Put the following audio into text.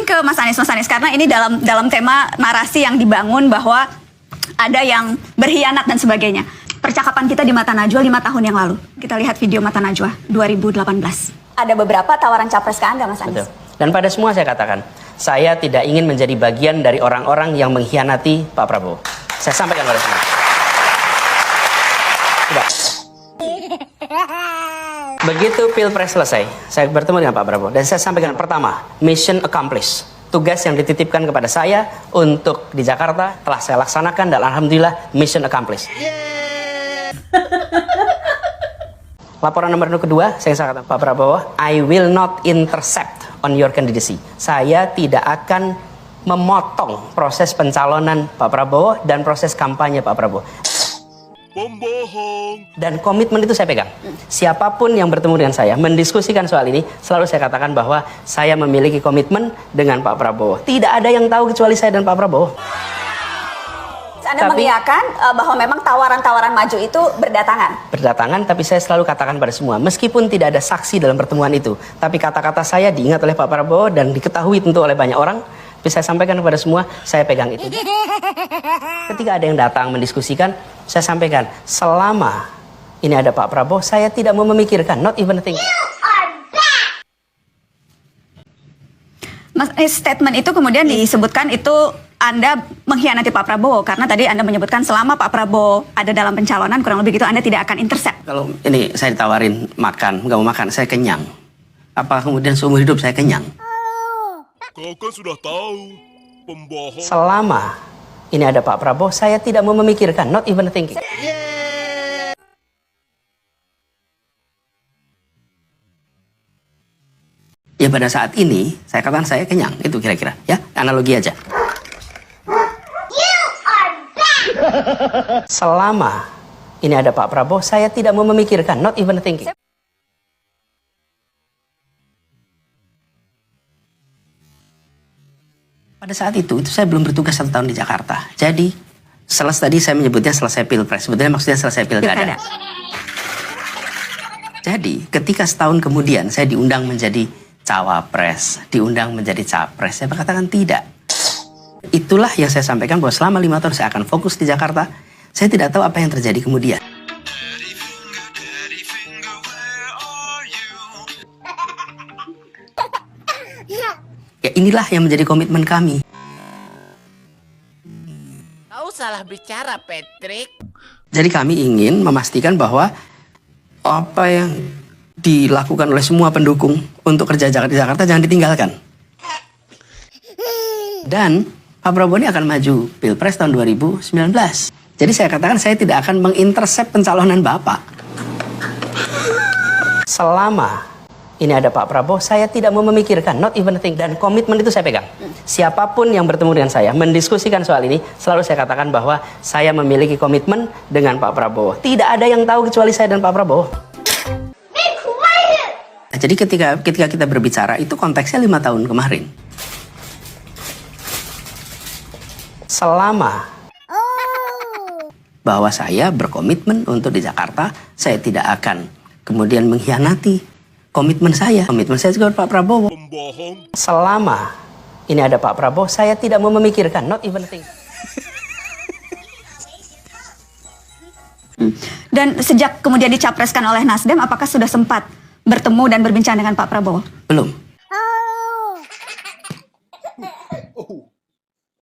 ke Mas Anies, karena ini dalam tema narasi yang dibangun bahwa ada yang berkhianat dan sebagainya. Percakapan kita di Mata Najwa 5 tahun yang lalu. Kita lihat video Mata Najwa 2018. Ada beberapa tawaran capres ke Anda, Mas Anies. Betul. Dan pada semua saya katakan, saya tidak ingin menjadi bagian dari orang-orang yang mengkhianati Pak Prabowo. Saya sampaikan pada semua. Tidak. Begitu Pilpres selesai, saya bertemu dengan Pak Prabowo dan saya sampaikan pertama, mission accomplished. Tugas yang dititipkan kepada saya untuk di Jakarta telah saya laksanakan dan alhamdulillah mission accomplished. Laporan nomor kedua, saya katakan Pak Prabowo, I will not intercept on your candidacy. Saya tidak akan memotong proses pencalonan Pak Prabowo dan proses kampanye Pak Prabowo. Pembohong. Dan komitmen itu saya pegang. Siapapun yang bertemu dengan saya, mendiskusikan soal ini, selalu saya katakan bahwa saya memiliki komitmen dengan Pak Prabowo. Tidak ada yang tahu kecuali saya dan Pak Prabowo. Anda mengiyakan bahwa memang tawaran-tawaran maju itu berdatangan? Berdatangan, tapi saya selalu katakan pada semua, meskipun tidak ada saksi dalam pertemuan itu, tapi kata-kata saya diingat oleh Pak Prabowo dan diketahui tentu oleh banyak orang, tapi saya sampaikan kepada semua, saya pegang itu. Ketika ada yang datang mendiskusikan, saya sampaikan, selama ini ada Pak Prabowo, saya tidak mau memikirkan, not even a thing. Mas, statement itu kemudian disebutkan itu Anda mengkhianati Pak Prabowo karena tadi Anda menyebutkan selama Pak Prabowo ada dalam pencalonan kurang lebih gitu Anda tidak akan intercept. Kalau ini saya ditawarin makan, nggak mau makan, saya kenyang. Apa kemudian seumur hidup saya kenyang? Kau kan sudah tahu, pembohong. Selama ini ada Pak Prabowo, saya tidak mau memikirkan, not even a thinking. Ya pada saat ini, saya katakan saya kenyang, itu kira-kira, ya analogi aja. Selama ini ada Pak Prabowo, saya tidak mau memikirkan, not even a thinking. Pada saat itu saya belum bertugas 1 tahun di Jakarta. Jadi, tadi saya menyebutnya selesai Pilpres, sebetulnya maksudnya selesai Pilkada. Jadi, ketika setahun kemudian saya diundang menjadi cawapres, diundang menjadi capres, saya berkatakan tidak. Itulah yang saya sampaikan bahwa selama 5 tahun saya akan fokus di Jakarta. Saya tidak tahu apa yang terjadi kemudian. Ya inilah yang menjadi komitmen kami. Kau salah bicara, Patrick. Jadi kami ingin memastikan bahwa apa yang dilakukan oleh semua pendukung untuk kerja di Jakarta jangan ditinggalkan. Dan Pak Prabowo ini akan maju Pilpres tahun 2019. Jadi saya katakan saya tidak akan mengintercept pencalonan Bapak. Selama ini ada Pak Prabowo, saya tidak mau memikirkan, not even a thing. Dan komitmen itu saya pegang. Siapapun yang bertemu dengan saya, mendiskusikan soal ini, selalu saya katakan bahwa saya memiliki komitmen dengan Pak Prabowo. Tidak ada yang tahu kecuali saya dan Pak Prabowo. Nah, jadi ketika kita berbicara, itu konteksnya 5 tahun kemarin. Selama bahwa saya berkomitmen untuk di Jakarta, saya tidak akan kemudian mengkhianati komitmen saya. Komitmen saya juga Pak Prabowo. Pembohong. Selama ini ada Pak Prabowo, saya tidak mau memikirkan, not even a thing. Dan sejak kemudian dicapreskan oleh Nasdem, apakah sudah sempat bertemu dan berbincang dengan Pak Prabowo? Belum.